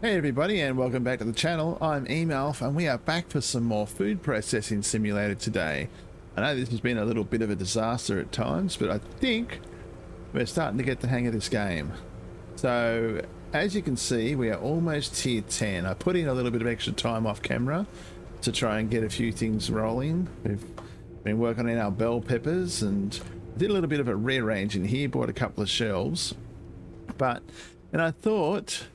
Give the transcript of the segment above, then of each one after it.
Hey everybody, and welcome back to the channel. I'm Emalf and we are back for some more food processing simulator today. I know this has been a little bit of a disaster at times, but I think we're starting to get the hang of this game. So as you can see, we are almost tier 10. I put in a little bit of extra time off camera to try and get a few things rolling. We've been working on our bell peppers and did a little bit of a rearrange in here, bought a couple of shelves. And I thought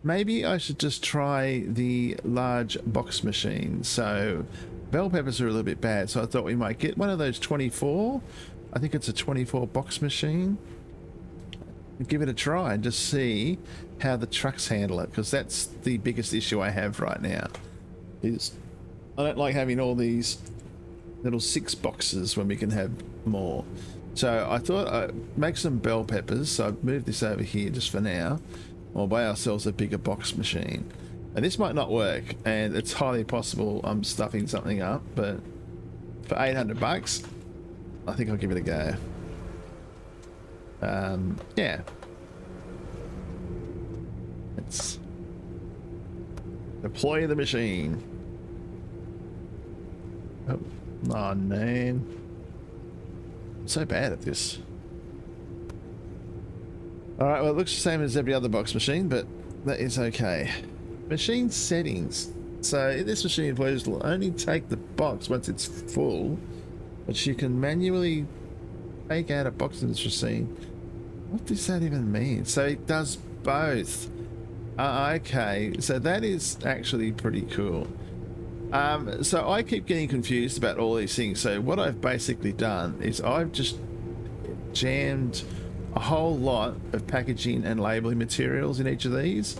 maybe I should just try the large box machine. So bell peppers are a little bit bad, so I thought we might get one of those 24. I think it's a 24 box machine. Give it a try and just see how the trucks handle it, because that's the biggest issue I have right now. Is I don't like having all these little 6 boxes when we can have more. So I thought I'd make some bell peppers, so I've moved this over here just for now. We'll buy ourselves a bigger box machine. And this might not work, and it's highly possible I'm stuffing something up, but for 800 bucks, I think I'll give it a go. Yeah. Let's deploy the machine. Oh man. I'm so bad at this. Alright, well it looks the same as every other box machine, but that is okay. Machine settings. So in this machine, employees will only take the box once it's full, but you can manually take out a box in this machine. What does that even mean? So it does both. Okay, so that is actually pretty cool. So I keep getting confused about all these things. So what I've basically done is I've just jammed a whole lot of packaging and labeling materials in each of these,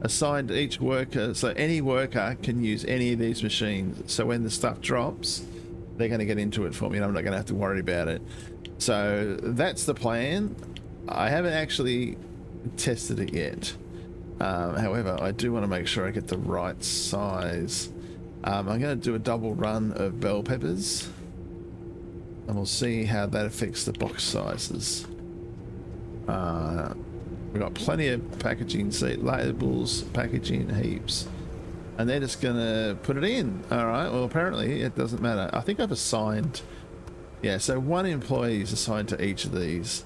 assigned each worker, so any worker can use any of these machines. So when the stuff drops, they're going to get into it for me and I'm not going to have to worry about it. So that's the plan. I haven't actually tested it yet. However, I do want to make sure I get the right size. I'm going to do a double run of bell peppers and we'll see how that affects the box sizes. We've got plenty of packaging, seat labels, packaging heaps, and they're just gonna put it in. All right, well apparently it doesn't matter. I think I've assigned, yeah, so 1 employee is assigned to each of these.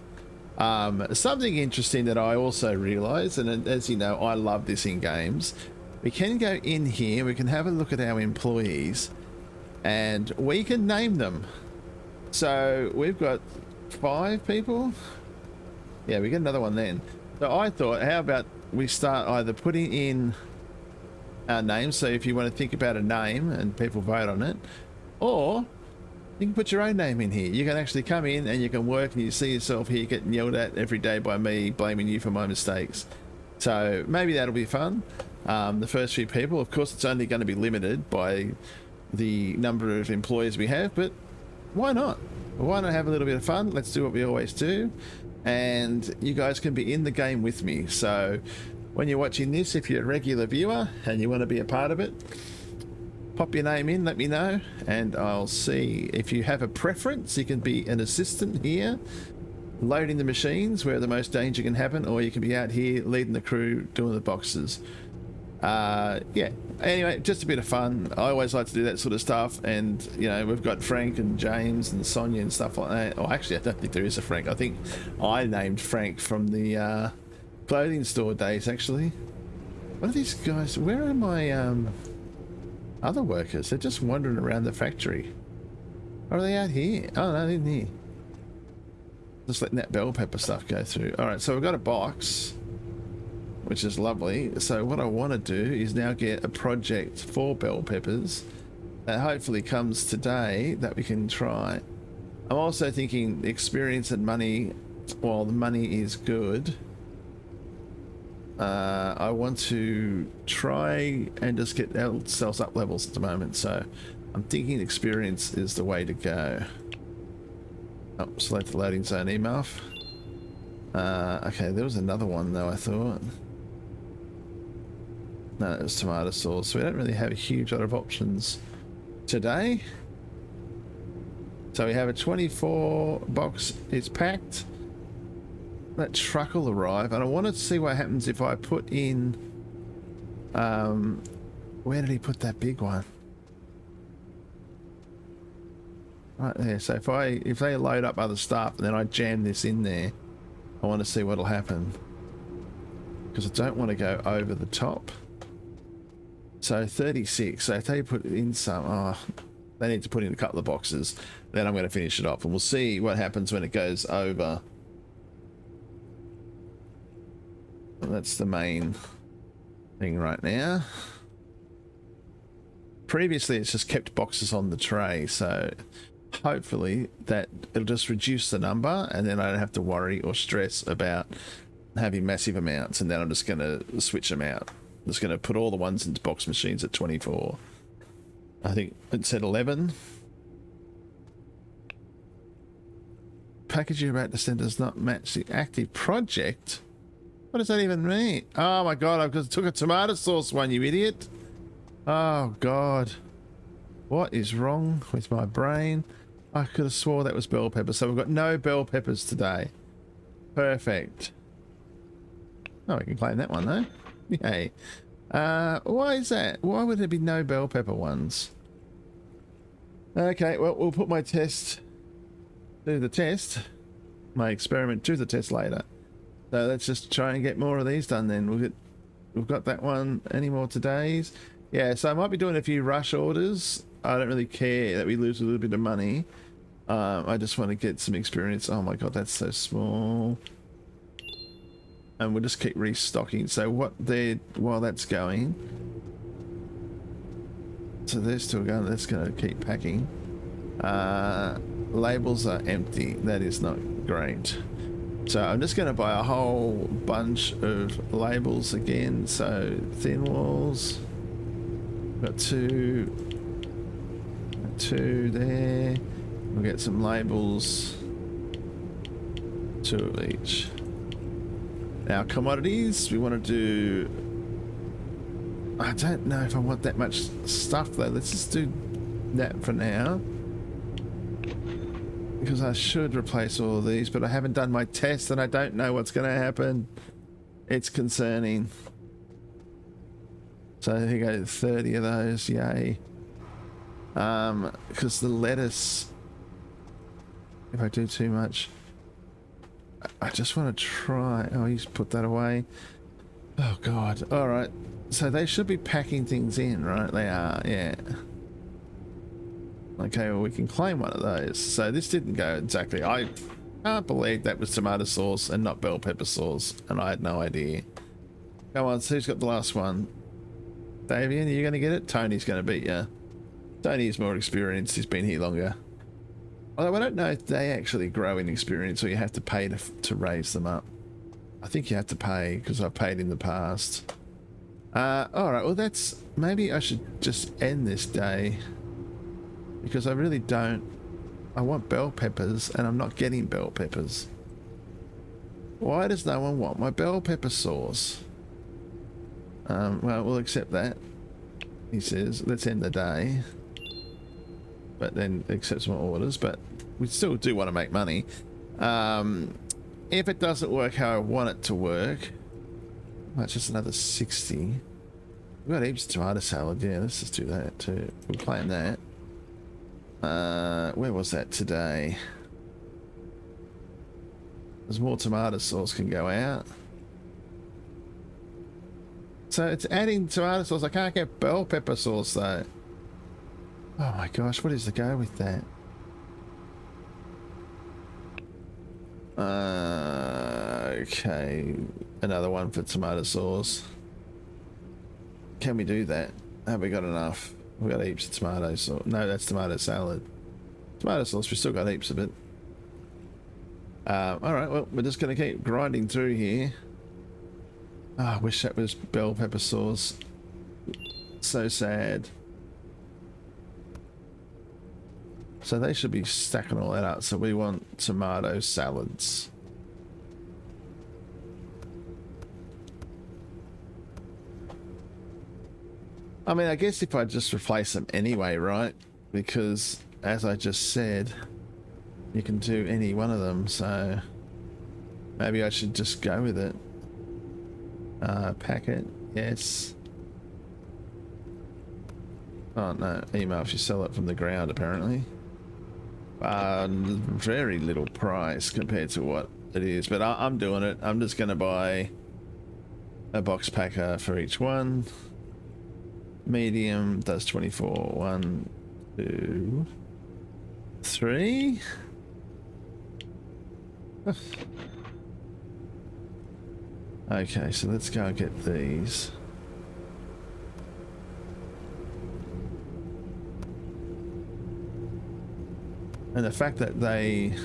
Something interesting that I also realized, and as you know, I love this in games, we can go in here, we can have a look at our employees and we can name them. So we've got 5 people. Yeah, we get another one then. So I thought, how about we start either putting in our names, so if you want to think about a name and people vote on it, or you can put your own name in here. You can actually come in and you can work and you see yourself here getting yelled at every day by me, blaming you for my mistakes. So maybe that'll be fun. The first few people, of course, it's only going to be limited by the number of employees we have, but why not? Why not have a little bit of fun? Let's do what we always do. And you guys can be in the game with me. So when you're watching this, if you're a regular viewer and you want to be a part of it, pop your name in, let me know, and I'll see. If you have a preference, you can be an assistant here loading the machines where the most danger can happen, or you can be out here leading the crew doing the boxes. Yeah, anyway, just a bit of fun. I always like to do that sort of stuff, and you know, we've got Frank and James and Sonia and stuff like that. Oh, actually I don't think there is a Frank. I think I named Frank from the clothing store days, actually. What are these guys? Where are my other workers? They're just wandering around the factory. Or are they out here? Oh no, they're in here. Just letting that bell pepper stuff go through. Alright, so we've got a box, which is lovely. So what I want to do is now get a project for bell peppers that hopefully comes today that we can try. I'm also thinking experience and money. While the money is good, I want to try and just get ourselves up levels at the moment. So I'm thinking experience is the way to go. Oh, select the loading zone, Emalf. Okay, there was another one though, I thought. No, it was tomato sauce. So we don't really have a huge lot of options today. So we have a 24 box. It's packed. That truck will arrive, and I want to see what happens if I put in Where did he put that big one? Right there. So if they load up other stuff and then I jam this in there, I want to see what'll happen. Because I don't want to go over the top. So 36. So if they put in some, they need to put in a couple of boxes. Then I'm going to finish it off, and we'll see what happens when it goes over. Well, that's the main thing right now. Previously, it's just kept boxes on the tray, so hopefully that it'll just reduce the number, and then I don't have to worry or stress about having massive amounts. And then I'm just going to switch them out. I'm just going to put all the ones into box machines at 24. I think it said 11. Package you're about to send does not match the active project. What does that even mean? Oh my god, I took a tomato sauce one, you idiot. Oh god. What is wrong with my brain? I could have swore that was bell pepper. So we've got no bell peppers today. Perfect. Oh, we can claim that one though. Yay. Why is that? Why would there be no bell pepper ones? Okay, well, we'll put my test, do the test, my experiment, do the test later. So let's just try and get more of these done then. We've got that one. Any more today's? Yeah, so I might be doing a few rush orders. I don't really care that we lose a little bit of money. I just want to get some experience. Oh my god, that's so small. And we'll just keep restocking. So while that's going, so they're still going. That's going to keep packing. Labels are empty. That is not great. So I'm just going to buy a whole bunch of labels again. So thin walls. Got two there. We'll get some labels. 2 of each. Now commodities, we want to do, I don't know if I want that much stuff though. Let's just do that for now, because I should replace all of these, but I haven't done my test and I don't know what's going to happen. It's concerning. So here you go, 30 of those, yay. Because the lettuce, if I do too much, I just want to try. Oh, he's put that away. Oh god. All right. So they should be packing things in, right? They are. Yeah. Okay. Well, we can claim one of those. So this didn't go exactly. I can't believe that was tomato sauce and not bell pepper sauce, and I had no idea. Come on. So who's got the last one? Davian, are you going to get it? Tony's going to beat you. Tony is more experienced. He's been here longer. Although I don't know if they actually grow in experience or you have to pay to raise them up. I think you have to pay because I've paid in the past. Alright, well that's... Maybe I should just end this day. Because I really don't... I want bell peppers and I'm not getting bell peppers. Why does no one want my bell pepper sauce? Well, we'll accept that. He says, let's end the day. But then accept some orders, but we still do want to make money. If it doesn't work how I want it to work, well, it's just another 60. We've got heaps of tomato salad. Yeah, let's just do that too. We'll claim that. Where was that today? There's more tomato sauce can go out. So it's adding tomato sauce. I can't get bell pepper sauce though. Oh my gosh, what is the go with that? Okay, another one for tomato sauce. Can we do that? Have we got enough? We got heaps of tomato sauce. No, that's tomato salad. Tomato sauce, we still got heaps of it. Alright, well, we're just going to keep grinding through here. Oh, I wish that was bell pepper sauce. So sad. So they should be stacking all that up. So we want tomato salads. I mean, I guess if I just replace them anyway, right? Because as I just said, you can do any one of them. So maybe I should just go with it. Packet, yes. Oh no, Emalf, you sell it from the ground apparently. Very little price compared to what it is, but I'm doing it. I'm just going to buy a box packer for each one. Medium does 24. 1, 2, 3. Okay, so let's go and get these. And the fact that they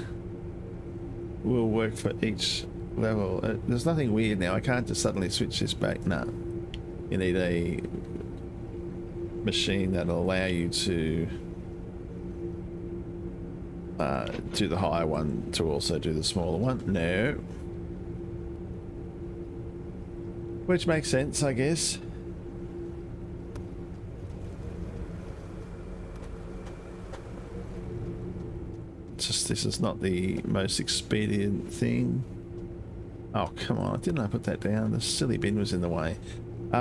will work for each level, there's nothing weird now. I can't just suddenly switch this back. No, you need a machine that'll allow you to do the higher one to also do the smaller one. No, which makes sense, I guess. Just this is not the most expedient thing. Oh come on, didn't I put that down? The silly bin was in the way.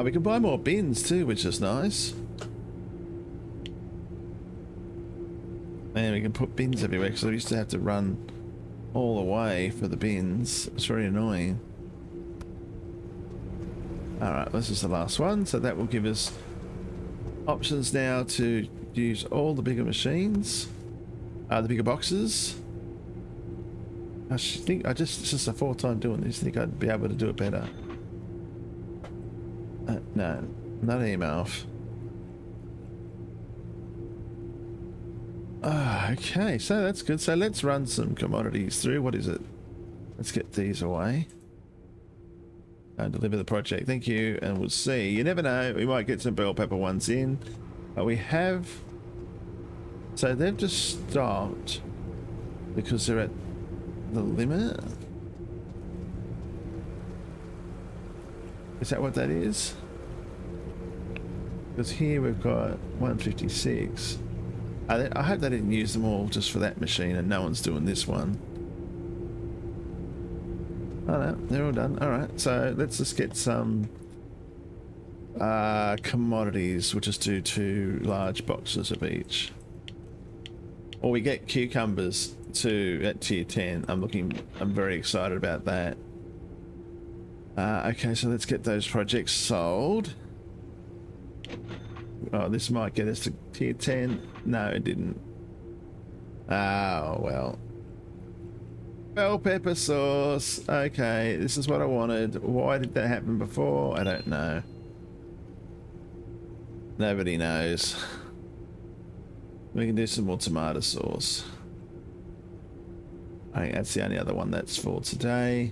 We can buy more bins too, which is nice. Man, we can put bins everywhere because I used to have to run all the way for the bins. It's very annoying. Alright, this is the last one, so that will give us options now to use all the bigger machines. The bigger boxes. I think it's just a 4th time doing this. I think I'd be able to do it better. No, not Emalf. Okay, so that's good. So let's run some commodities through. What is it? Let's get these away. Deliver the project. Thank you, and we'll see. You never know. We might get some bell pepper ones in. But we have... So they've just stopped because they're at the limit. Is that what that is? Because here we've got 156. I hope they didn't use them all just for that machine and no one's doing this one. Oh no, they're all done. Alright, so let's just get some commodities. We'll just do 2 large boxes of each. Or we get cucumbers too at tier 10. I'm very excited about that. Okay, so let's get those projects sold. Oh, this might get us to tier 10. No, it didn't. Oh, well. Bell pepper sauce. Okay, this is what I wanted. Why did that happen before? I don't know. Nobody knows. We can do some more tomato sauce. I think that's the only other one that's for today.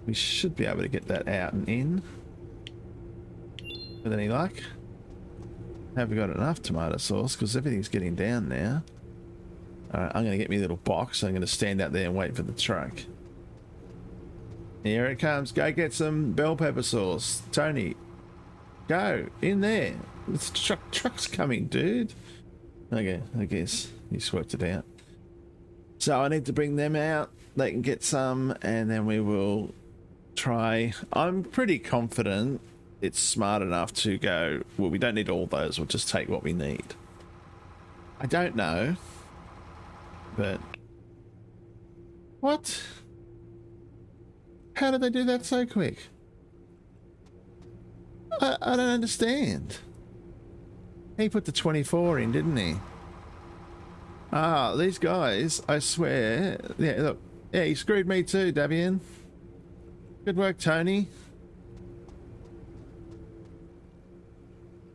We should be able to get that out and in with any luck. Have we got enough tomato sauce? Because everything's getting down now. Alright, I'm going to get me a little box. I'm going to stand out there and wait for the truck. Here it comes. Go get some bell pepper sauce. Tony, go in there. This truck's coming, dude. Okay, I guess he's worked it out. So I need to bring them out. They can get some, and then we will try. I'm pretty confident it's smart enough to go, well, we don't need all those. We'll just take what we need. I don't know, but what? How did they do that so quick? I don't understand. He put the 24 in, didn't he? Ah, these guys, I swear. Yeah, look. Yeah, he screwed me too, Davian. Good work, Tony.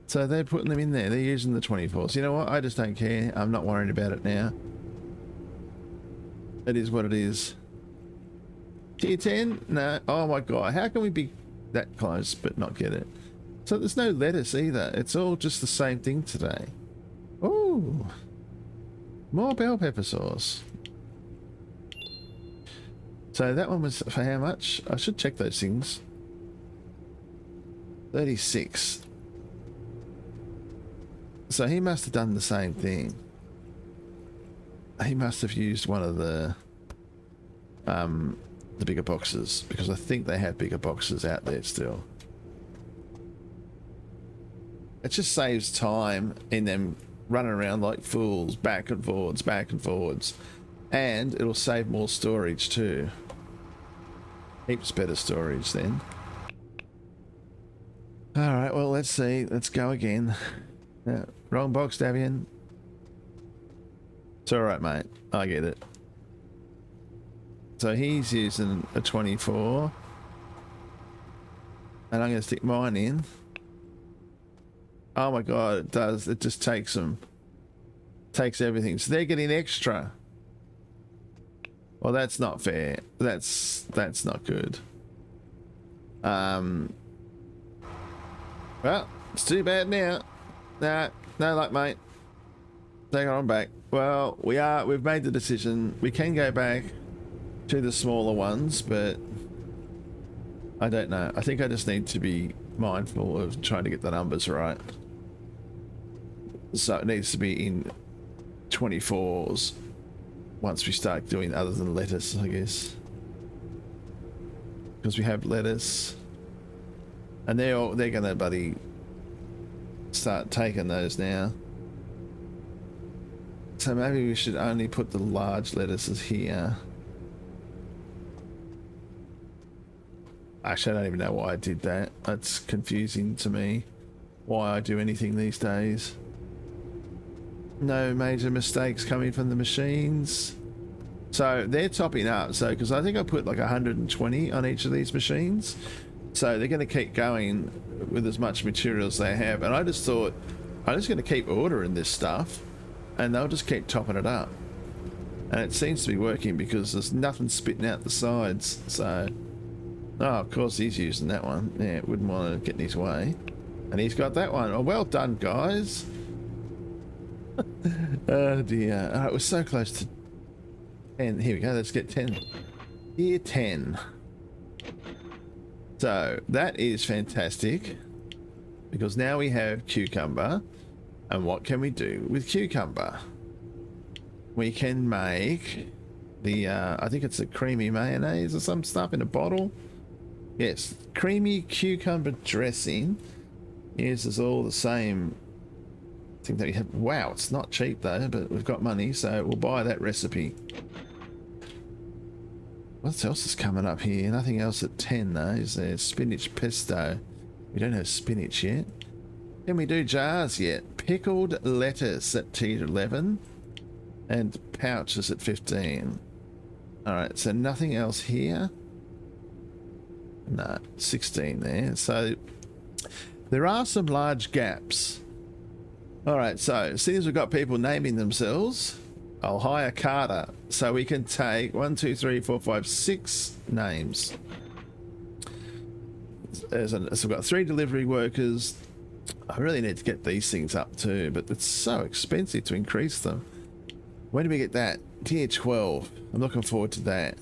So they're putting them in there. They're using the 24s. You know what? I just don't care. I'm not worried about it now. It is what it is. Tier 10? No. Oh my god. How can we be that close but not get it? So there's no lettuce either. It's all just the same thing today. Ooh. More bell pepper sauce. So that one was for how much? I should check those things. 36. So he must have done the same thing. He must have used one of the bigger boxes, because I think they have bigger boxes out there still. It just saves time in them running around like fools, back and forwards, back and forwards. And it'll save more storage too. Heaps better storage then. Alright, well, let's see. Let's go again. Wrong box, Davian. It's alright, mate. I get it. So he's using a 24. And I'm going to stick mine in. Oh my god, it does. It just takes them. Takes everything. So they're getting extra. Well, that's not fair. That's not good. Well, it's too bad now. Nah, no luck, mate. Take it on back. Well, we've made the decision. We can go back to the smaller ones, but I don't know. I think I just need to be mindful of trying to get the numbers right. So it needs to be in 24s once we start doing other than lettuce, I guess. Because we have lettuce. And they're gonna buddy start taking those now. So maybe we should only put the large lettuces here. Actually, I don't even know why I did that. That's confusing to me. Why I do anything these days. No major mistakes coming from the machines. So they're topping up. So because I think I put like 120 on each of these machines. So they're going to keep going with as much material as they have. And I just thought, I'm just going to keep ordering this stuff and they'll just keep topping it up. And it seems to be working because there's nothing spitting out the sides. So, oh, of course he's using that one. Yeah, wouldn't want to get in his way. And he's got that one. Oh, well done, guys. Oh dear. All right, we're so close to 10. Here we go. Let's get 10. Year 10. So that is fantastic because now we have cucumber. And what can we do with cucumber? We can make the, I think it's a creamy mayonnaise or some stuff in a bottle. Yes, creamy cucumber dressing uses all the same thing that we have. Wow, it's not cheap though, but we've got money, so we'll buy that recipe. What else is coming up here? Nothing else at 10 though. Is there spinach pesto? We don't have spinach yet. Can we do jars yet? Pickled lettuce at T11 and pouches at 15. Alright, so nothing else here. No, 16 there. So there are some large gaps. Alright, so seeing as we've got people naming themselves, I'll hire Carter so we can take 1, 2, 3, 4, 5, 6 names. So we've got 3 delivery workers. I really need to get these things up too, but it's so expensive to increase them. When do we get that? Tier 12. I'm looking forward to that.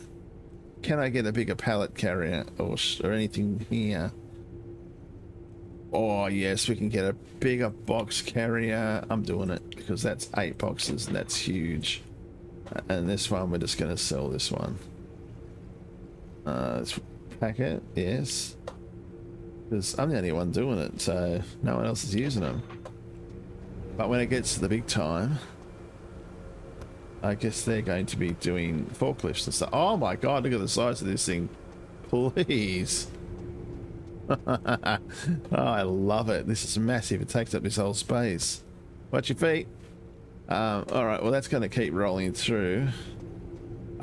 Can I get a bigger pallet carrier or anything here? Oh yes, we can get a bigger box carrier. I'm doing it because that's 8 boxes and that's huge. And this one, we're just going to sell this one. Let's pack it, yes. Because I'm the only one doing it, so no one else is using them. But when it gets to the big time, I guess they're going to be doing forklifts and stuff. Oh my god, look at the size of this thing. Please. Oh, I love it. This is massive. It takes up this whole space. Watch your feet. Alright, well that's going to keep rolling through.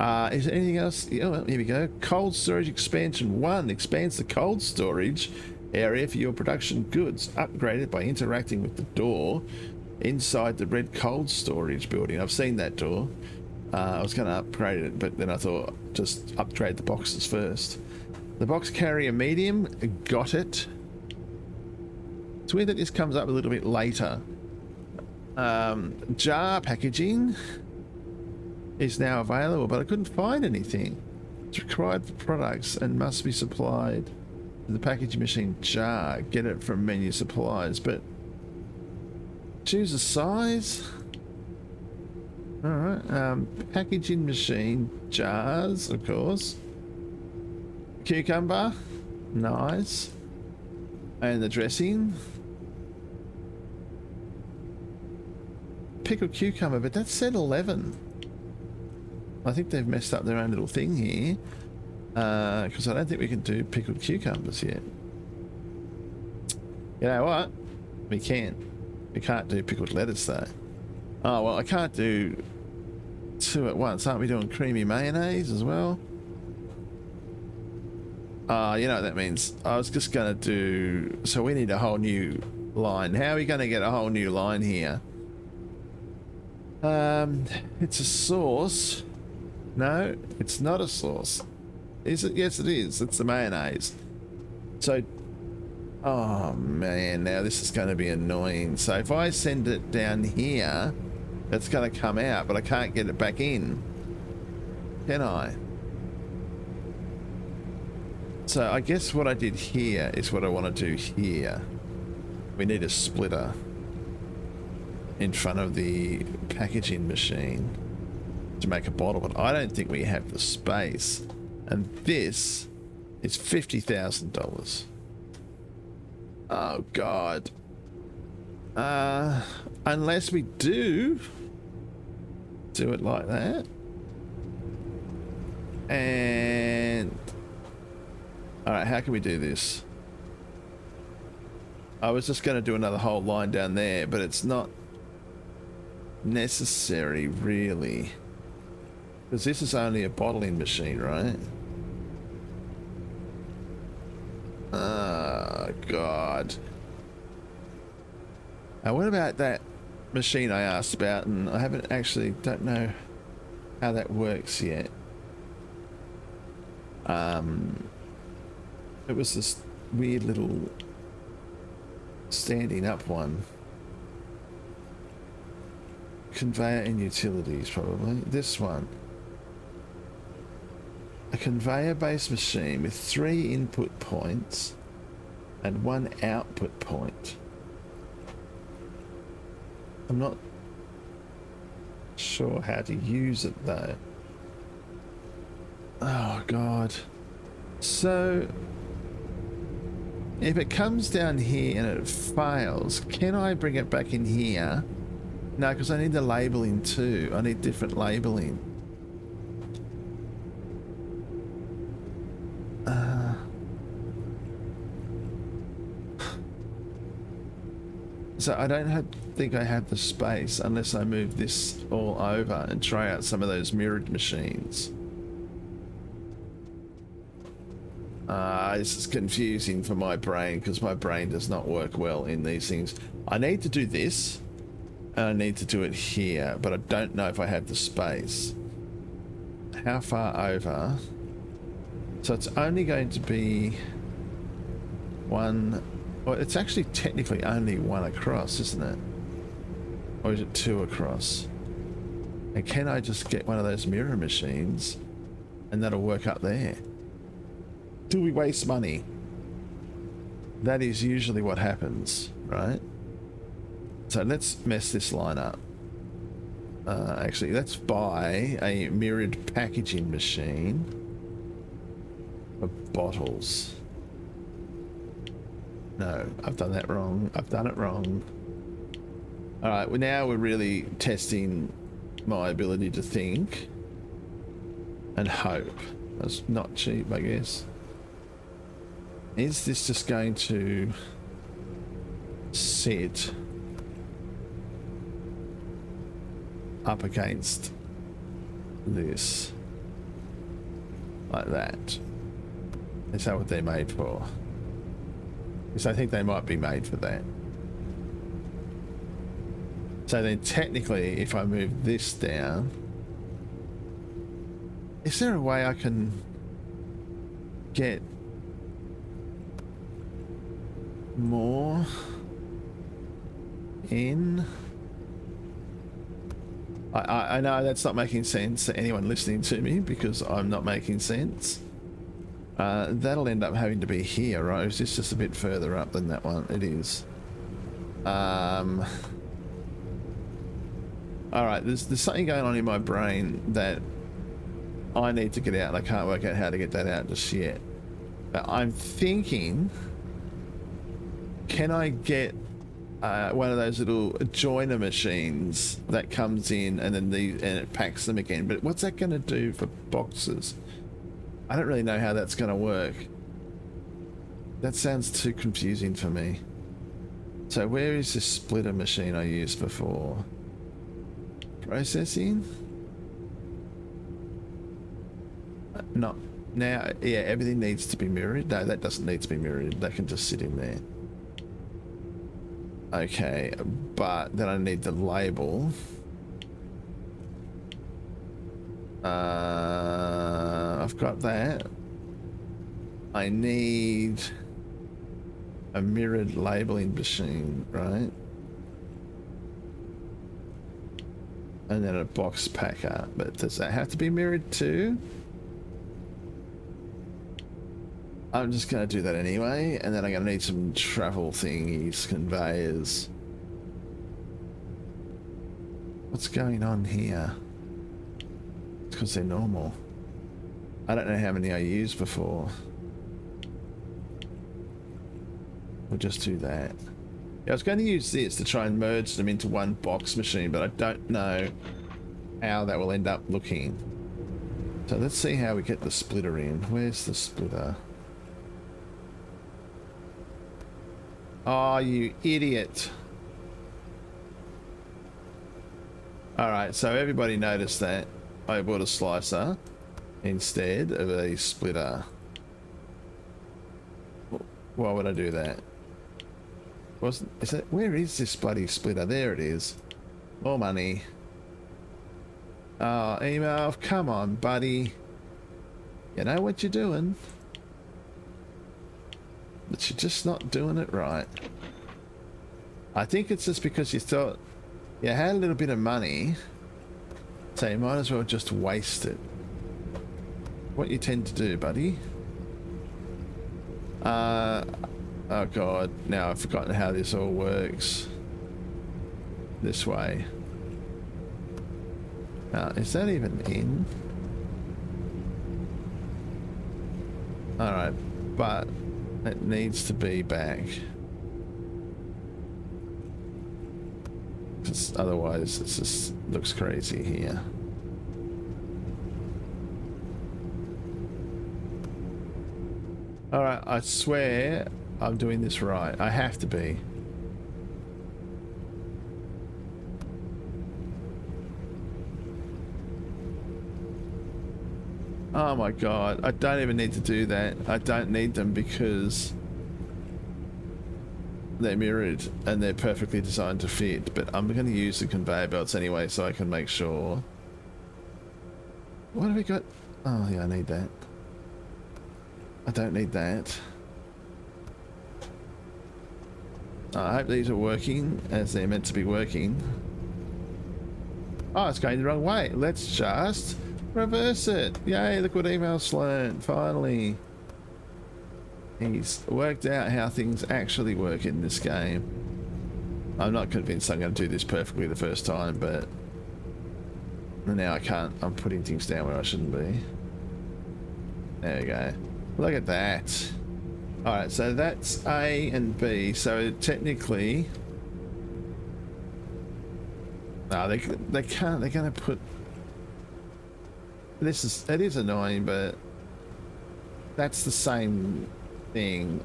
Is there anything else? Oh, well, here we go. Cold storage expansion 1 expands the cold storage area for your production goods. Upgraded by interacting with the door inside the red cold storage building. I've seen that door. I was going to upgrade it, but then I thought just upgrade the boxes first. The box carrier medium, got it. It's weird that this comes up a little bit later. Jar packaging is now available, but I couldn't find anything. It's required for products and must be supplied to the packaging machine jar. Get it from menu supplies, but choose a size. Alright, packaging machine jars, of course. Cucumber, nice. And the dressing. pickled cucumber, but that said 11. I think they've messed up their own little thing here. Because I don't think we can do pickled cucumbers yet. You know what? We can. We can't do pickled lettuce though. Oh, well, I can't do 2 at once. Aren't we doing creamy mayonnaise as well? You know what that means. I was just going to do... So we need a whole new line. How are we going to get a whole new line here? It's a sauce. No, it's not a sauce. Is it? Yes, it is. It's the mayonnaise. So... Oh, man. Now this is going to be annoying. So if I send it down here, it's going to come out, but I can't get it back in. Can I? So I guess what I did here is what I want to do here. We need a splitter in front of the packaging machine to make a bottle, but I don't think we have the space. And this is $50,000. Oh God. Unless we do it like that. And all right, how can we do this? I was just going to do another whole line down there, but it's not necessary really, because this is only a bottling machine, right? Oh God. Now what about that machine I asked about, and I don't know how that works yet. It was this weird little standing up one. Conveyor and utilities, probably. This one. A conveyor-based machine with 3 input points and 1 output point. I'm not sure how to use it though. Oh God. So if it comes down here and it fails, can I bring it back in here? No, because I need the labeling too. I need different labeling. So I don't think I have the space unless I move this all over and try out some of those mirrored machines. This is confusing for my brain because my brain does not work well in these things. I need to do this and I need to do it here, but I don't know if I have the space. How far over? So it's only going to be 1. Well, it's actually technically only 1 across, isn't it? Or is it 2 across? And can I just get one of those mirror machines and that'll work up there? Do we waste money? That is usually what happens, right? So let's mess this line up. Actually, let's buy a mirrored packaging machine for bottles. No, I've done that wrong. I've done it wrong. All right, well, now we're really testing my ability to think and hope. That's not cheap, I guess. Is this just going to sit up against this like that? Is that what they're made for? Because I think they might be made for that. So then technically, if I move this down, is there a way I can get more in? I know that's not making sense to anyone listening to me because I'm not making sense. That'll end up having to be here, right? Is this just a bit further up than that one? It is. All right, there's something going on in my brain that I need to get out. I can't work out how to get that out just yet. But I'm thinking, can I get one of those little joiner machines that comes in and then and it packs them again. But what's that going to do for boxes? I don't really know how that's going to work. That sounds too confusing for me. So where is this splitter machine I used before? Processing? Not now. Yeah, everything needs to be mirrored. No, that doesn't need to be mirrored. That can just sit in there. Okay, but then I need the label. I've got that. I need a mirrored labeling machine, right? And then a box packer. But does that have to be mirrored too? I'm just going to do that anyway, and then I'm going to need some travel thingies, conveyors. What's going on here? It's because they're normal. I don't know how many I used before. We'll just do that. Yeah, I was going to use this to try and merge them into one box machine, but I don't know how that will end up looking. So let's see how we get the splitter in. Where's the splitter? Oh, you idiot. Alright, so everybody noticed that I bought a slicer instead of a splitter. Why would I do that? Where is this bloody splitter? There it is. More money. Oh, Emalf, come on, buddy. You know what you're doing. But you're just not doing it right. I think it's just because you thought you had a little bit of money, so you might as well just waste it. What you tend to do, buddy. Oh god, now I've forgotten how this all works. This way. Is that even in? Alright, but it needs to be back. Because otherwise it just looks crazy here. Alright, I swear I'm doing this right. I have to be. Oh my god, I don't even need to do that. I don't need them because they're mirrored and they're perfectly designed to fit, but I'm going to use the conveyor belts anyway so I can make sure. What have we got? Oh yeah, I need that. I don't need that. I hope these are working as they're meant to be working. Oh, it's going the wrong way. Let's just reverse it. Yay, look what Emalf's learned. Finally. He's worked out how things actually work in this game. I'm not convinced I'm going to do this perfectly the first time, but now I can't. I'm putting things down where I shouldn't be. There we go. Look at that. Alright, so that's A and B. So technically... No, they can't. They're going to put... It is annoying, but that's the same thing.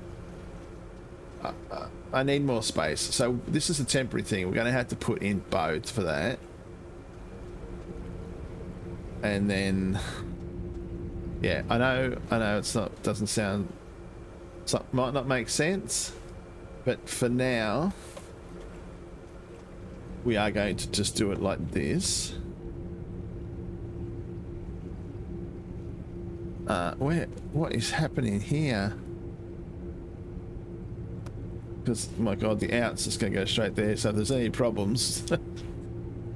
I need more space. So this is a temporary thing. We're going to have to put in both for that. And then... Yeah, I know it's not, doesn't sound, might not make sense, but for now, we are going to just do it like this. What is happening here? Because, my god, the out's just going to go straight there, so if there's any problems...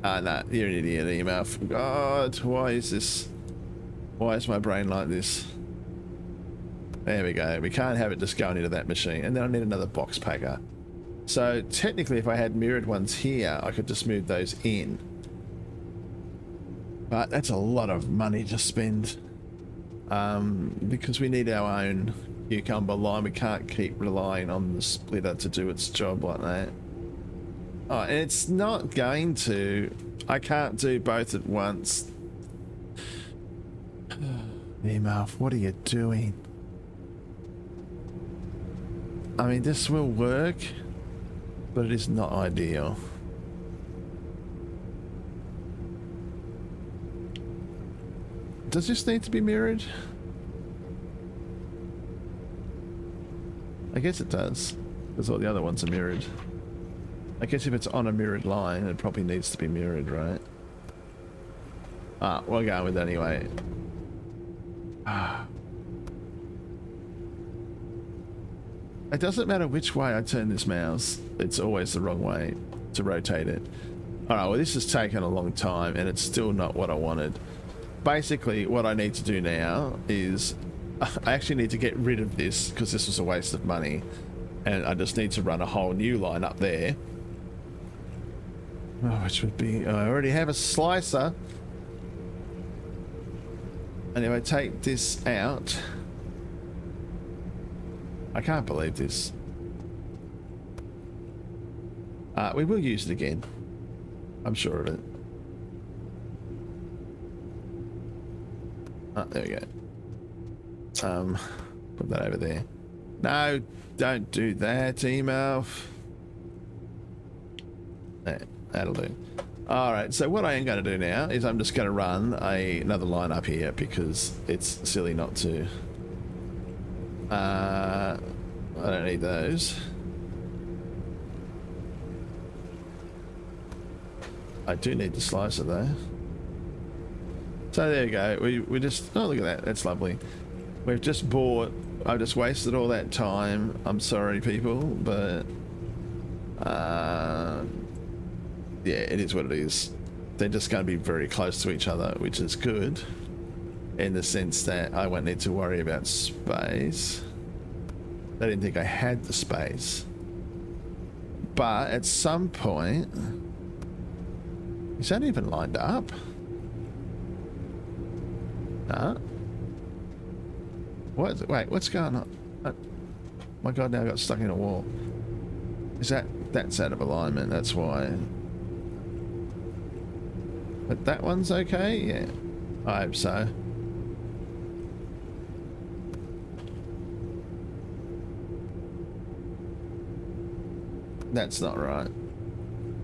no, you're an idiot, Emalf. God, why is this... Why is my brain like this? There we go. We can't have it just going into that machine. And then I need another box packer. So technically if I had mirrored ones here, I could just move those in. But that's a lot of money to spend. Because we need our own cucumber line. We can't keep relying on the splitter to do its job like that. Oh, and it's not going to. I can't do both at once. Emalf, what are you doing? I mean, this will work, but it is not ideal. Does this need to be mirrored? I guess it does, because all the other ones are mirrored. I guess if it's on a mirrored line, it probably needs to be mirrored, right? Ah, we're going with that anyway. Ah. It doesn't matter which way I turn this mouse, it's always the wrong way to rotate it. Alright, well this has taken a long time and it's still not what I wanted. Basically, what I need to do now is I actually need to get rid of this because this was a waste of money, and I just need to run a whole new line up there. Oh, which would be, I already have a slicer. And if I take this out, I can't believe this. We will use it again. I'm sure of it. Oh, there we go. Put that over there. No, don't do that, Emalf. There, that'll do. Alright, so what I am going to do now is I'm just going to run another line up here because it's silly not to. I don't need those. I do need the slicer though. So there you go. We just, oh look at that, that's lovely. We've just bought, I've just wasted all that time. I'm sorry people, but yeah, it is what it is. They're just going to be very close to each other, which is good in the sense that I won't need to worry about space. I didn't think I had the space, but at some point, is that even lined up? Nah. What is it? Wait, what's going on? Oh, my God, now I got stuck in a wall. Is that's out of alignment, that's why. But that one's okay? Yeah, I hope so. That's not right.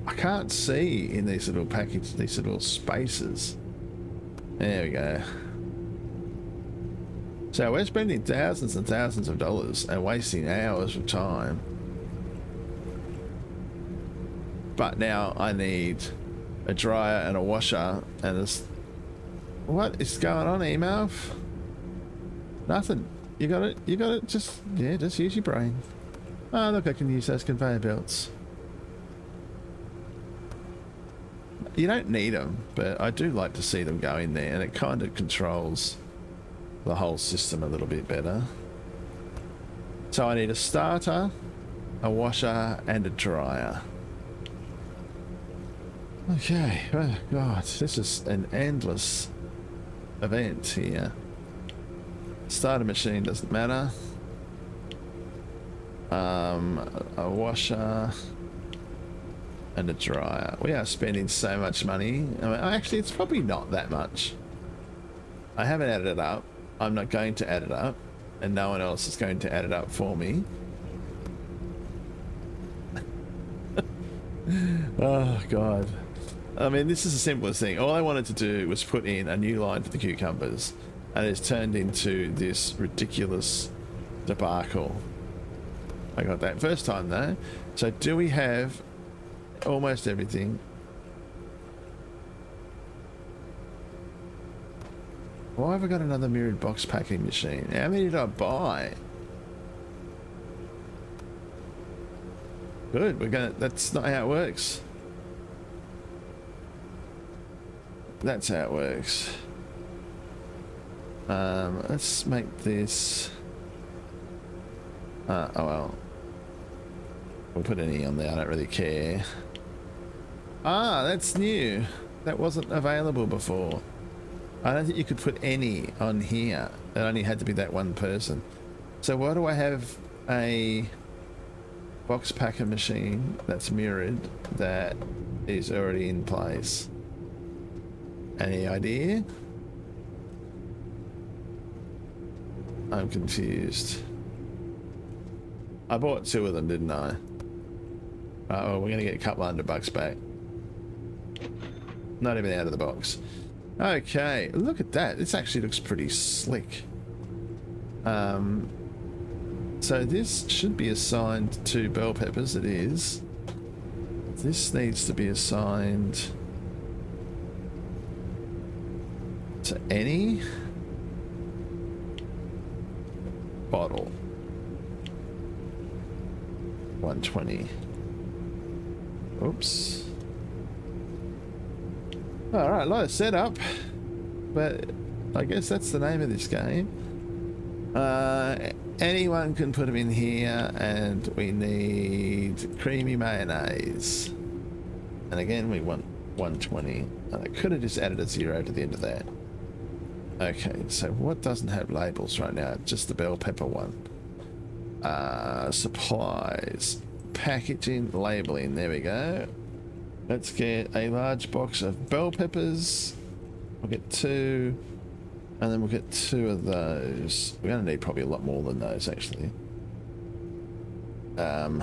I can't see in these little packages, these little spaces. There we go. So we're spending thousands and thousands of dollars and wasting hours of time. But now I need a dryer and a washer and a... What is going on, Emalf? Nothing. You got it? You got it? Just, yeah, just use your brain. Oh, look, I can use those conveyor belts. You don't need them, but I do like to see them go in there, and it kind of controls the whole system a little bit better. So I need a starter, a washer, and a dryer. Okay, oh God, this is an endless event here. Starter machine doesn't matter. A washer and a dryer. We are spending so much money. I mean, actually, it's probably not that much. I haven't added it up. I'm not going to add it up, and no one else is going to add it up for me. Oh God. I mean, this is the simplest thing. All I wanted to do was put in a new line for the cucumbers, and it's turned into this ridiculous debacle. I got that first time though. So do we have almost everything? Why have I got another mirrored box packing machine? How many did I buy? Good, that's not how it works. That's how it works. Let's make this... oh well. We'll put any on there, I don't really care. Ah, that's new. That wasn't available before. I don't think you could put any on here. It only had to be that one person. So why do I have a box packer machine that's mirrored that is already in place? Any idea? I'm confused. I bought 2 of them, didn't I? Oh, we're gonna get a couple $100 back. Not even out of the box. Okay, look at that. This actually looks pretty slick. So this should be assigned to bell peppers. It is. This needs to be assigned to any bottle. 120. Oops. Alright, a lot of setup, but I guess that's the name of this game. Anyone can put them in here, and we need creamy mayonnaise. And again, we want 120. And I could have just added a 0 to the end of that. Okay, so what doesn't have labels right now? Just the bell pepper one. Supplies. Packaging, labeling. There we go. Let's get a large box of bell peppers. We'll get 2. And then we'll get 2 of those. We're going to need probably a lot more than those, actually. I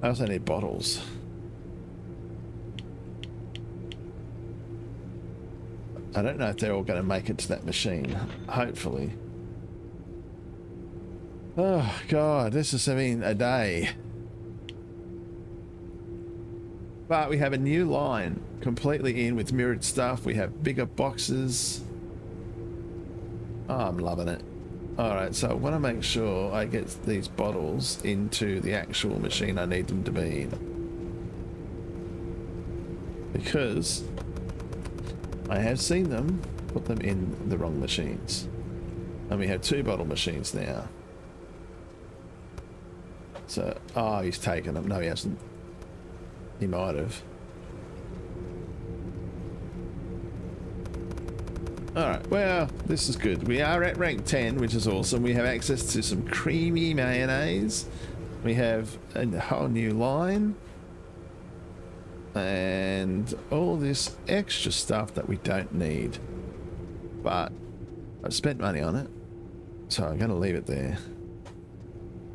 also need bottles. I don't know if they're all going to make it to that machine. Hopefully. Oh, God. This has been a day. But we have a new line completely in with mirrored stuff. We have bigger boxes. Oh, I'm loving it. Alright, so I want to make sure I get these bottles into the actual machine I need them to be in. Because I have seen them put them in the wrong machines. And we have 2 bottle machines now. So, oh, he's taken them. No, he hasn't. He might have. Alright, well, this is good. We are at rank 10, which is awesome. We have access to some creamy mayonnaise. We have a whole new line. And all this extra stuff that we don't need. But I've spent money on it. So I'm going to leave it there.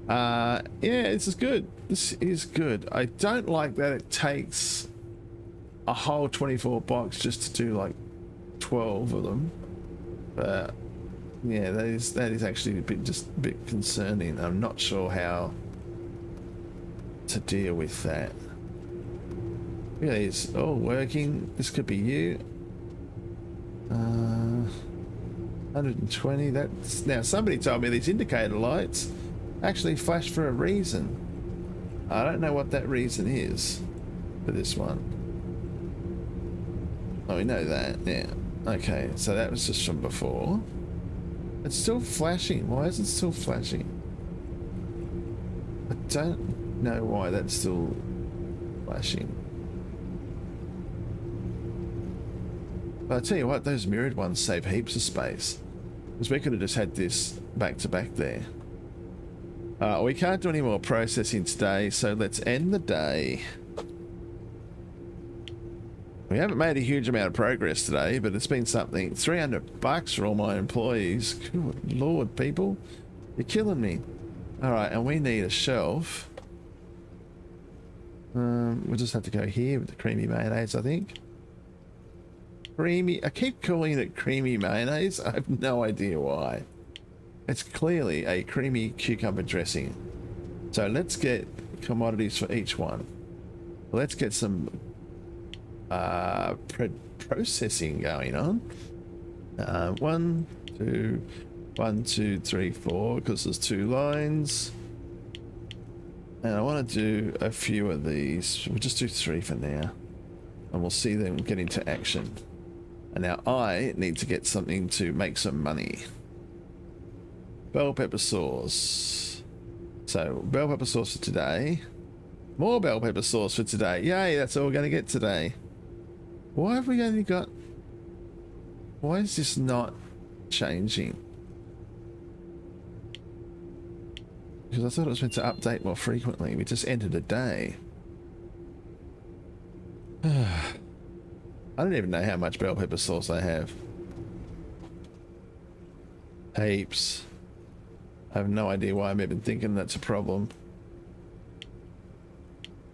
Yeah, this is good. This is good. I don't like that it takes a whole 24 box just to do like 12 of them. But yeah, that is actually just a bit concerning. I'm not sure how to deal with that. Look at these all working. This could be you. 120. That's now somebody told me these indicator lights actually flash for a reason. I don't know what that reason is for this one. Oh, we know that. Yeah. Okay, so that was just from before. It's still flashing. Why is it still flashing? I don't know why that's still flashing. But I tell you what, those mirrored ones save heaps of space. Because we could have just had this back to back there. We can't do any more processing today, so let's end the day. We haven't made a huge amount of progress today, but it's been something. $300 for all my employees. Good Lord, people. You're killing me. Alright, and we need a shelf. We'll just have to go here with the creamy mayonnaise, I think. Creamy. I keep calling it creamy mayonnaise. I have no idea why. It's clearly a creamy cucumber dressing. So let's get commodities for each one. Let's get some processing going on. 1, 2, 1, 2, 3, 4, because there's 2 lines. And I want to do a few of these. We'll just do 3 for now. And we'll see them get into action. And now I need to get something to make some money. Bell pepper sauce. So, bell pepper sauce for today. More bell pepper sauce for today. Yay, that's all we're going to get today. Why have we only got... Why is this not changing? Because I thought it was meant to update more frequently. We just entered a day. I don't even know how much bell pepper sauce I have. Heaps. I have no idea why I'm even thinking that's a problem.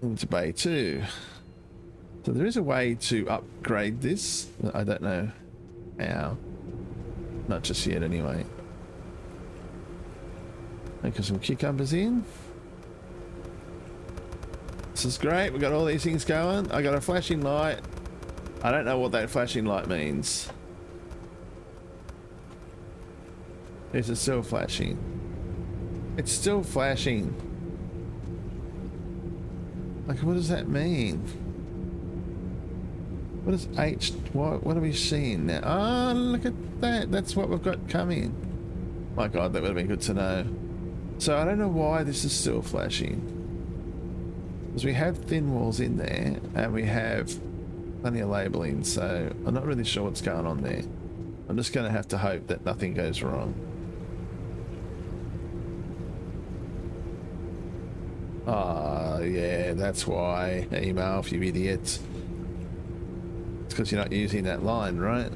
Into bay 2. So there is a way to upgrade this. I don't know how. Not just yet anyway. Make some cucumbers in. This is great. We've got all these things going. I got a flashing light. I don't know what that flashing light means. Is it still flashing? It's still flashing. Like, what does that mean? What is H? What are we seeing now? Oh, look at that. That's what we've got coming. My God, that would have been good to know. So I don't know why this is still flashing. Because we have thin walls in there, and we have plenty of labelling, so I'm not really sure what's going on there. I'm just going to have to hope that nothing goes wrong. Ah, yeah, that's why. Emalf, you idiot. It's because you're not using that line, right?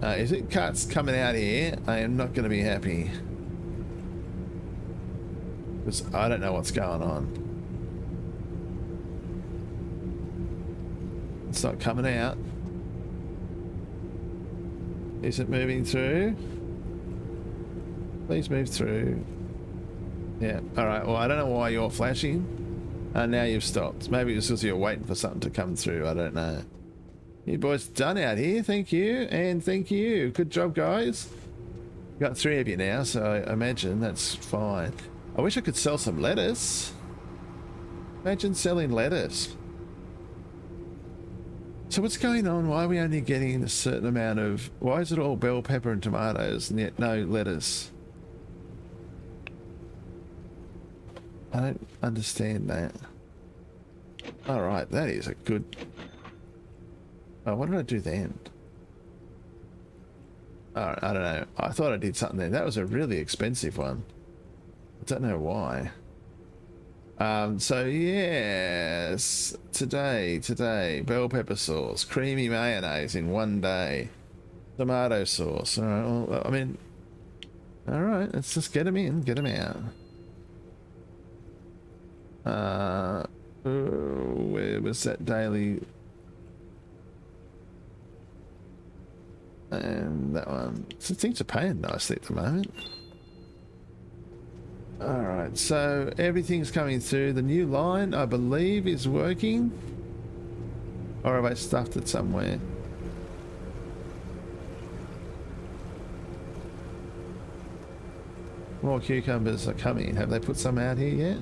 Is it cuts coming out here? I am not going to be happy. Because I don't know what's going on. It's not coming out. Is it moving through? Please move through. Yeah, alright. Well, I don't know why you're flashing. Now you've stopped. Maybe it's because you're waiting for something to come through. I don't know. You boys done out here. Thank you. And thank you. Good job, guys. Got 3 of you now, so I imagine that's fine. I wish I could sell some lettuce. Imagine selling lettuce. So what's going on? Why are we only getting a certain amount of... Why is it all bell pepper and tomatoes and yet no lettuce? I don't understand that. Alright, that is a good... Oh, what did I do then? Alright, I don't know. I thought I did something there. That was a really expensive one. I don't know why. So yes, today, bell pepper sauce, creamy mayonnaise in one day, tomato sauce. All right, well, I mean, all right, let's just get them in, get them out. Where was that daily? And that one. So things are paying nicely at the moment. Alright, so everything's coming through. The new line, I believe, is working. Or have I stuffed it somewhere? More cucumbers are coming. Have they put some out here yet?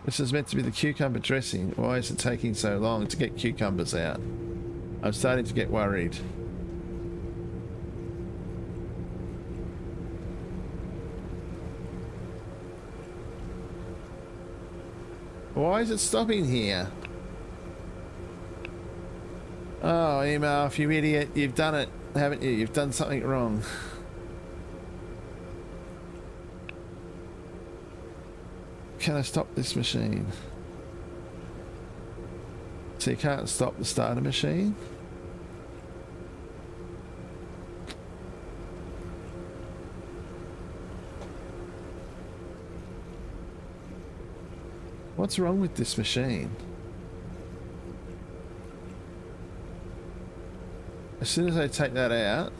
This is meant to be the cucumber dressing. Why is it taking so long to get cucumbers out? I'm starting to get worried. Why is it stopping here? Oh, Emalf, you idiot. You've done it, haven't you? You've done something wrong. Can I stop this machine? So you can't stop the starter machine? What's wrong with this machine? As soon as I take that out,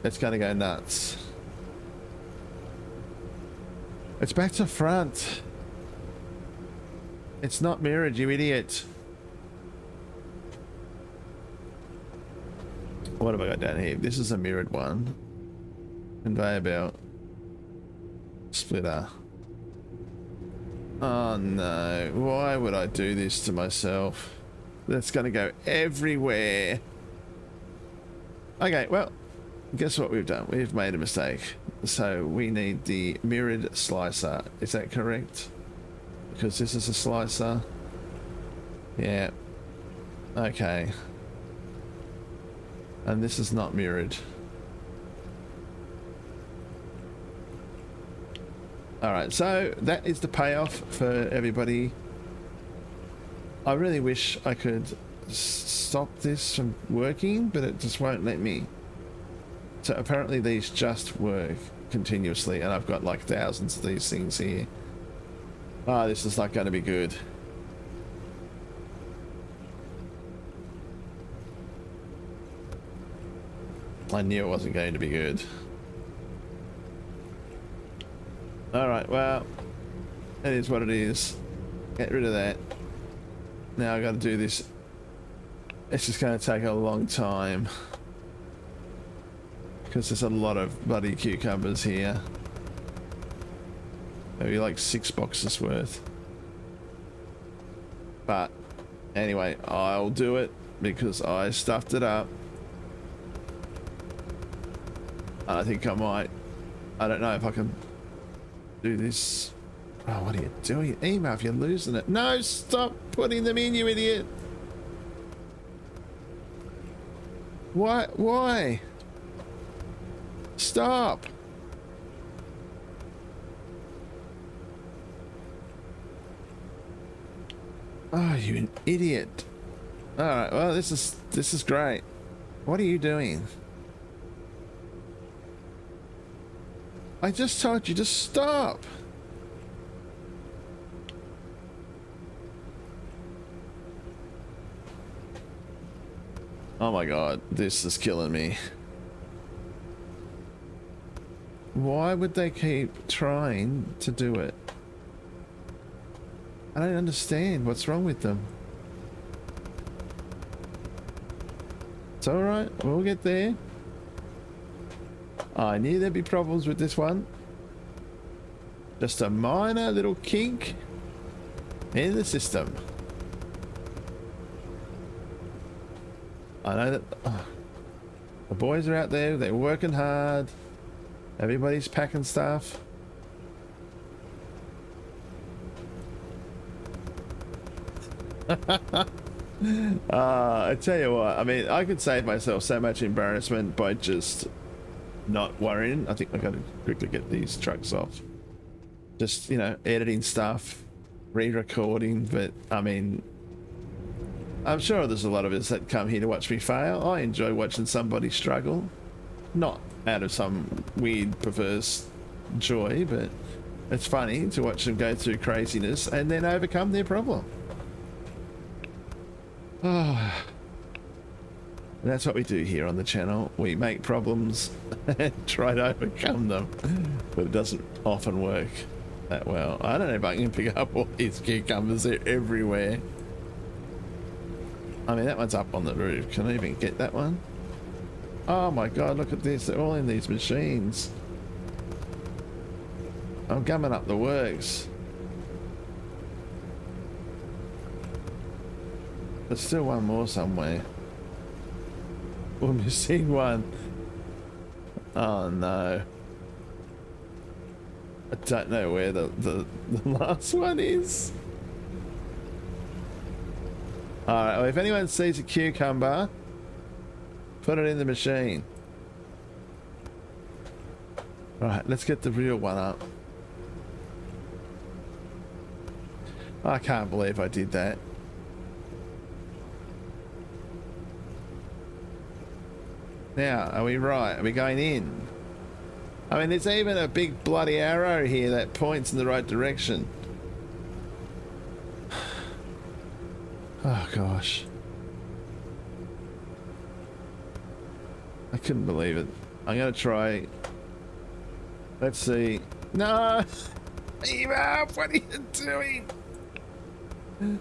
it's going to go nuts. It's back to front. It's not mirrored, you idiot. What have I got down here? This is a mirrored one. Conveyor belt. Splitter. Oh no, why would I do this to myself? That's going to go everywhere. Okay, well, guess what we've done? We've made a mistake. So we need the mirrored slicer. Is that correct? Because this is a slicer. Yeah. Okay. And this is not mirrored. Alright, so that is the payoff for everybody. I really wish I could stop this from working, but it just won't let me. So apparently these just work continuously, and I've got like thousands of these things here. Ah, this is not going to be good. I knew it wasn't going to be good. Alright, well, it is what it is. Get rid of that. Now I got to do this. It's just going to take a long time, because there's a lot of bloody cucumbers here. Maybe like 6 boxes worth. But anyway, I'll do it because I stuffed it up. I think I might. I don't know if I can do this. Oh, what are you doing? Emalf, you're losing it. No, stop putting them in, you idiot. Why? Stop. Oh, you an idiot. Alright, well, this is great. What are you doing? I just told you to stop. Oh my god, this is killing me. Why would they keep trying to do it? I don't understand what's wrong with them. It's alright, we'll get there. I knew there'd be problems with this one. Just a minor little kink in the system. I know that the boys are out there, they're working hard. Everybody's packing stuff. I tell you what, I mean, I could save myself so much embarrassment by just not worrying. I think I gotta quickly get these trucks off. Just, you know, editing stuff, re-recording, but I mean, I'm sure there's a lot of us that come here to watch me fail. I enjoy watching somebody struggle. Not out of some weird, perverse joy, but it's funny to watch them go through craziness and then overcome their problem. Oh. And that's what we do here on the channel. We make problems and try to overcome them, but it doesn't often work that well. I don't know if I can pick up all these cucumbers. They're everywhere. I mean, that one's up on the roof. Can I even get that one? Oh my god, look at this. They're all in these machines. I'm gumming up the works. There's still one more somewhere. We're missing one. Oh no. I don't know where the last one is. Alright, well, if anyone sees a cucumber, put it in the machine. Right, let's get the real one up. I can't believe I did that. Now, are we right? Are we going in? I mean, there's even a big bloody arrow here that points in the right direction. Oh gosh. I couldn't believe it. I'm gonna try. Let's see. No! Emalf, what are you doing?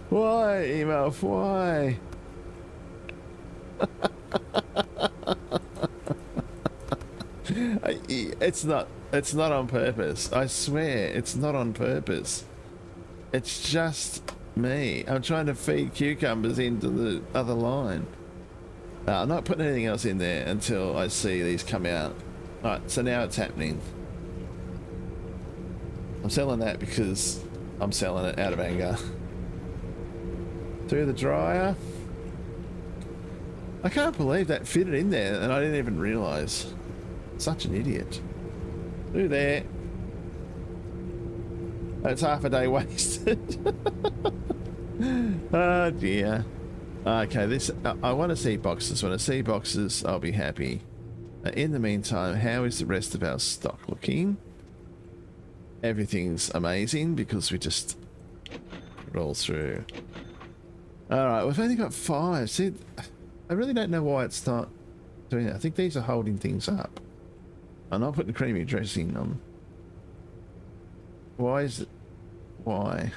Why, Emalf, why? It's not on purpose. I swear, it's not on purpose. It's just me. I'm trying to feed cucumbers into the other line. I'm not putting anything else in there until I see these come out. Alright, so now it's happening. I'm selling that because I'm selling it out of anger. Through the dryer. I can't believe that fitted in there and I didn't even realise. Such an idiot. Through there. That's half a day wasted. Oh dear. Okay, this I want to see boxes. When I see boxes, I'll be happy. In the meantime, how is the rest of our stock looking? Everything's amazing because we just roll through. Alright, we've only got 5. See, I really don't know why it's not doing it. I think these are holding things up. I'm not putting creamy dressing on. Why is it? Why?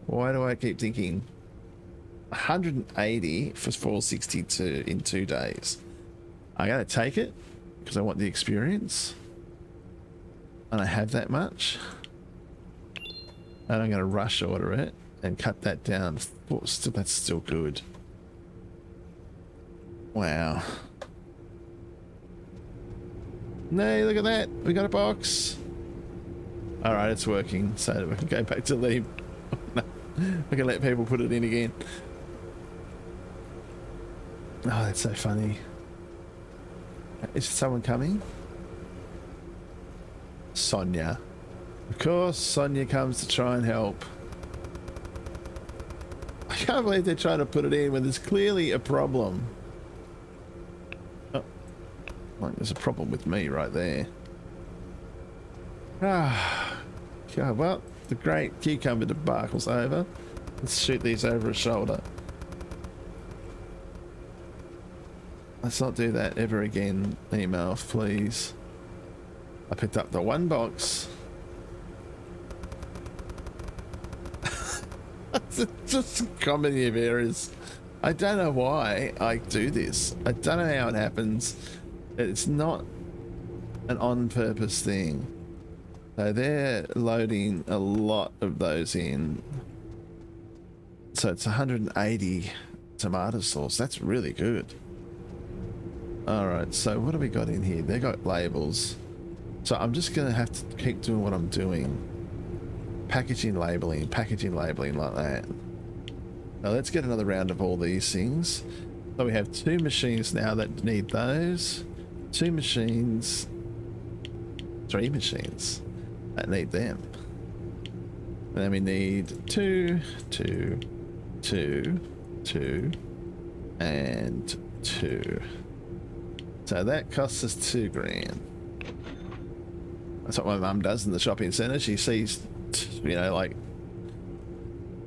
Why do I keep thinking 180 for 462 in 2 days? I gotta take it because I want the experience. And I have that much. And I'm gonna rush order it and cut that down. Oh, still, that's still good. Wow. No, look at that. We got a box. All right, it's working. So we can go back to leave. We can let people put it in again. Oh, that's so funny. Is someone coming? Sonia. Of course, Sonia comes to try and help. I can't believe they're trying to put it in when there's clearly a problem. Oh, like there's a problem with me right there. Ah, okay, well, the great cucumber debacle's over. Let's shoot these over a shoulder. Let's not do that ever again, Emalf, please. I picked up the 1 box. It's just a comedy of errors. I don't know why I do this. I don't know how it happens. It's not an on-purpose thing. So they're loading a lot of those in. So it's 180 tomato sauce. That's really good. Alright, so what have we got in here? They got labels. So I'm just going to have to keep doing what I'm doing. Packaging labeling like that. Now let's get another round of all these things. So we have 2 machines now that need those. 2 machines. 3 machines that need them. And then we need 2, 2, 2, 2, and 2. So that costs us 2 grand. That's what my mum does in the shopping centre. She sees, you know, like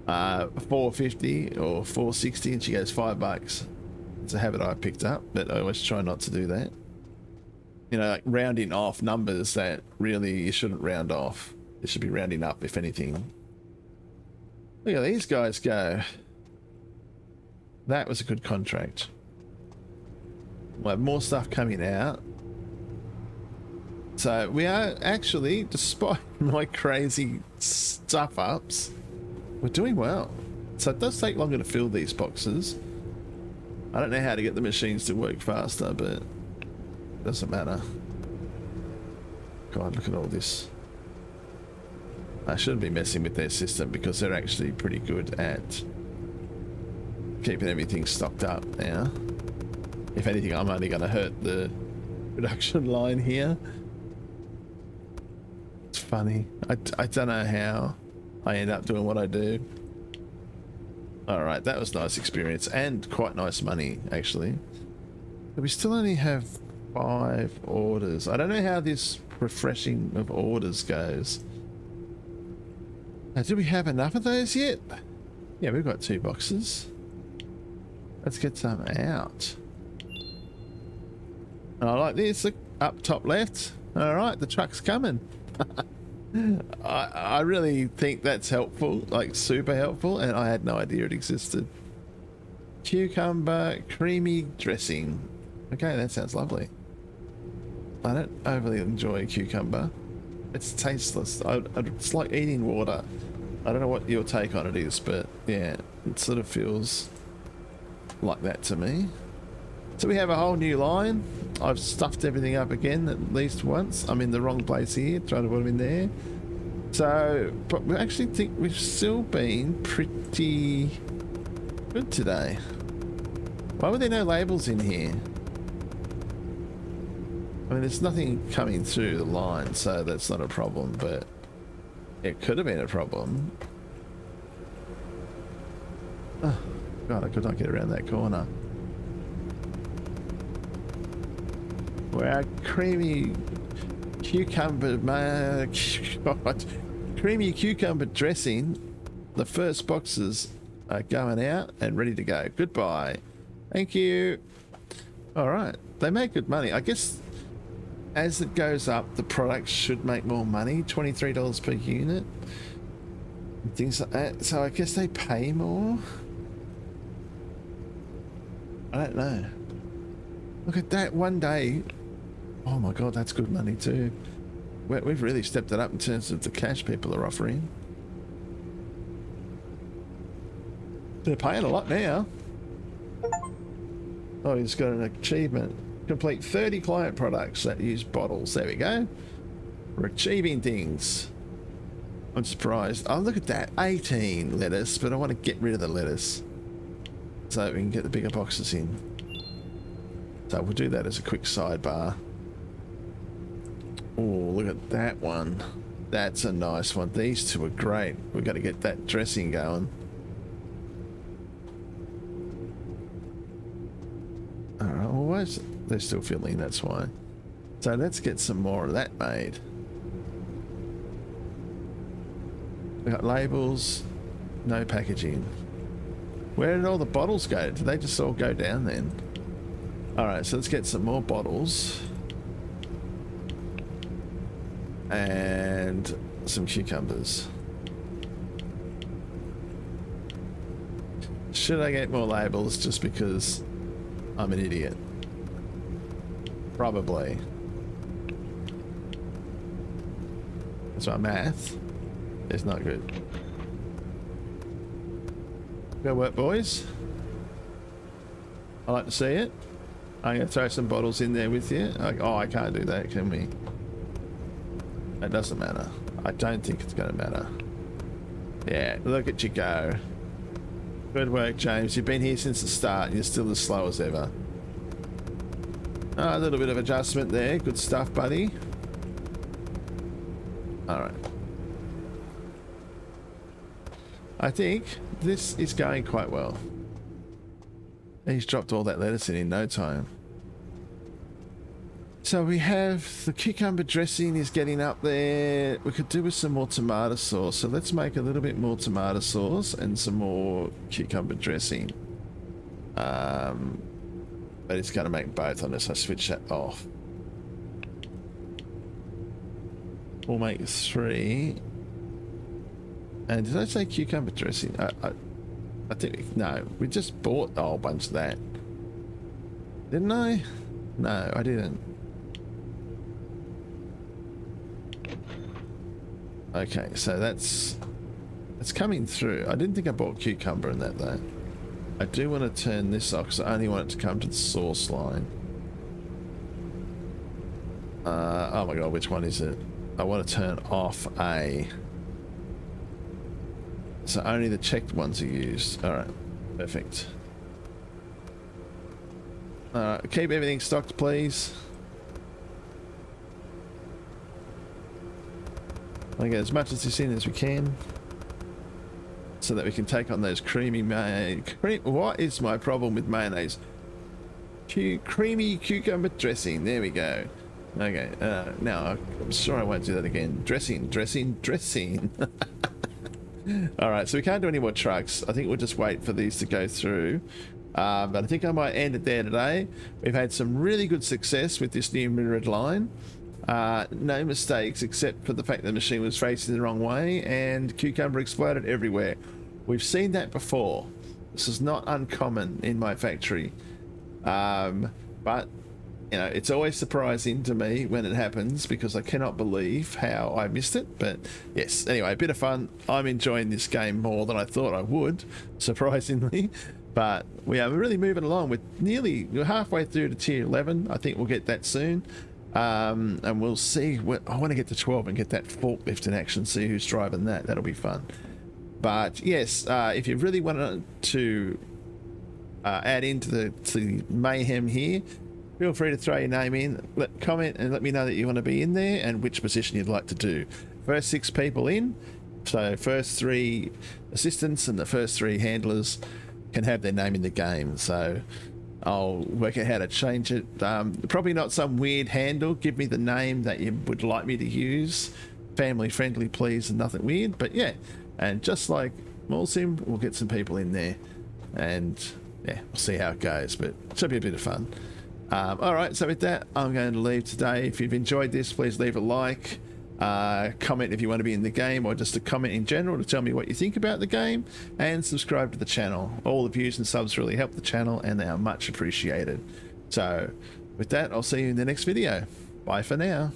450 or 460 and she goes $5. It's a habit I picked up, but I always try not to do that. You know, like rounding off numbers that really you shouldn't round off. You should be rounding up, if anything. Look at these guys go. That was a good contract. We'll have more stuff coming out. So we are actually, despite my crazy stuff ups, we're doing well. So it does take longer to fill these boxes. I don't know how to get the machines to work faster, but it doesn't matter. God, look at all this. I shouldn't be messing with their system because they're actually pretty good at keeping everything stocked up now. If anything, I'm only going to hurt the production line here. It's funny. I don't know how I end up doing what I do. Alright, that was a nice experience and quite nice money, actually. But we still only have 5 orders. I don't know how this refreshing of orders goes. Now, do we have enough of those yet? Yeah, we've got 2 boxes. Let's get some out. And I like this, look, up top left. Alright, the truck's coming. I really think that's helpful, like super helpful, and I had no idea it existed. Cucumber creamy dressing. Okay, that sounds lovely. I don't overly enjoy cucumber. It's tasteless. It's like eating water. I don't know what your take on it is, but yeah, it sort of feels like that to me. So we have a whole new line. I've stuffed everything up again at least once. I'm in the wrong place here, trying to put them in there. So, but we actually think we've still been pretty good today. Why were there no labels in here? I mean, there's nothing coming through the line, so that's not a problem, but it could have been a problem. Oh, God, I could not get around that corner. Wow, creamy cucumber, God, creamy cucumber dressing. The first boxes are going out and ready to go. Goodbye. Thank you. All right, they make good money. I guess as it goes up, the products should make more money. $23 per unit. Things like that. So I guess they pay more. I don't know. Look at that, one day. Oh my God, that's good money too. We've really stepped it up in terms of the cash people are offering. They're paying a lot now. Oh, he's got an achievement. Complete 30 client products that use bottles. There we go. We're achieving things. I'm surprised. Oh, look at that. 18 lettuce, but I want to get rid of the lettuce so we can get the bigger boxes in. So we'll do that as a quick sidebar. Oh, look at that one. That's a nice one. These two are great. We've got to get that dressing going. Alright, well, why is it? They're still filling, that's why. So let's get some more of that made. We've got labels, no packaging. Where did all the bottles go? Did they just all go down then? Alright, so let's get some more bottles. And some cucumbers. Should I get more labels just because I'm an idiot? Probably. That's my math. It's not good. Go work, boys. I like to see it. I'm going to throw some bottles in there with you. Oh, I can't do that, can we? It doesn't matter. I don't think it's going to matter. Yeah, look at you go. Good work, James. You've been here since the start and you're still as slow as ever. Oh, a little bit of adjustment there. Good stuff, buddy. Alright. I think this is going quite well. He's dropped all that lettuce in no time. So we have the cucumber dressing is getting up there. We could do with some more tomato sauce. So let's make a little bit more tomato sauce and some more cucumber dressing. But it's going to make both unless I switch that off. We'll make 3. And did I say cucumber dressing? I think, no, we just bought a whole bunch of that. Didn't I? No, I didn't. Okay, so that's coming through. I didn't think I bought cucumber in that though. I do want to turn this off because I only want it to come to the source line. Oh my god, which one is it? I want to turn off A. So only the checked ones are used. Alright, perfect. Alright, keep everything stocked, please. I get as much of this in as we can. So that we can take on those creamy what is my problem with mayonnaise? Creamy cucumber dressing. There we go. Okay, now I'm sure I won't do that again. Dressing. Alright, so we can't do any more trucks. I think we'll just wait for these to go through. But I think I might end it there today. We've had some really good success with this new mirrored line. No mistakes except for the fact the machine was facing the wrong way and cucumber exploded everywhere. We've seen that before. This is not uncommon in my factory. But you know, it's always surprising to me when it happens because I cannot believe how I missed it. But yes, anyway, a bit of fun. I'm enjoying this game more than I thought I would, surprisingly. But we are really moving along. We're halfway through to tier 11. I think we'll get that soon. And we'll see. I want to get to 12 and get that forklift in action, see who's driving that. That'll be fun. But yes, if you really want to add into the mayhem here, feel free to throw your name in, comment and let me know that you want to be in there and which position you'd like to do. First 6 people in, so first 3 assistants and the first 3 handlers can have their name in the game. So I'll work out how to change it. Probably not some weird handle. Give me the name that you would like me to use. Family friendly, please, and nothing weird. But yeah, and just like Mulsim, we'll get some people in there, and yeah, we'll see how it goes. But it should be a bit of fun. All right, so with that, I'm going to leave today. If you've enjoyed this, please leave a like. Comment if you want to be in the game, or just a comment in general to tell me what you think about the game, and subscribe to the channel. All the views and subs really help the channel and they are much appreciated. So with that, I'll see you in the next video. Bye for now.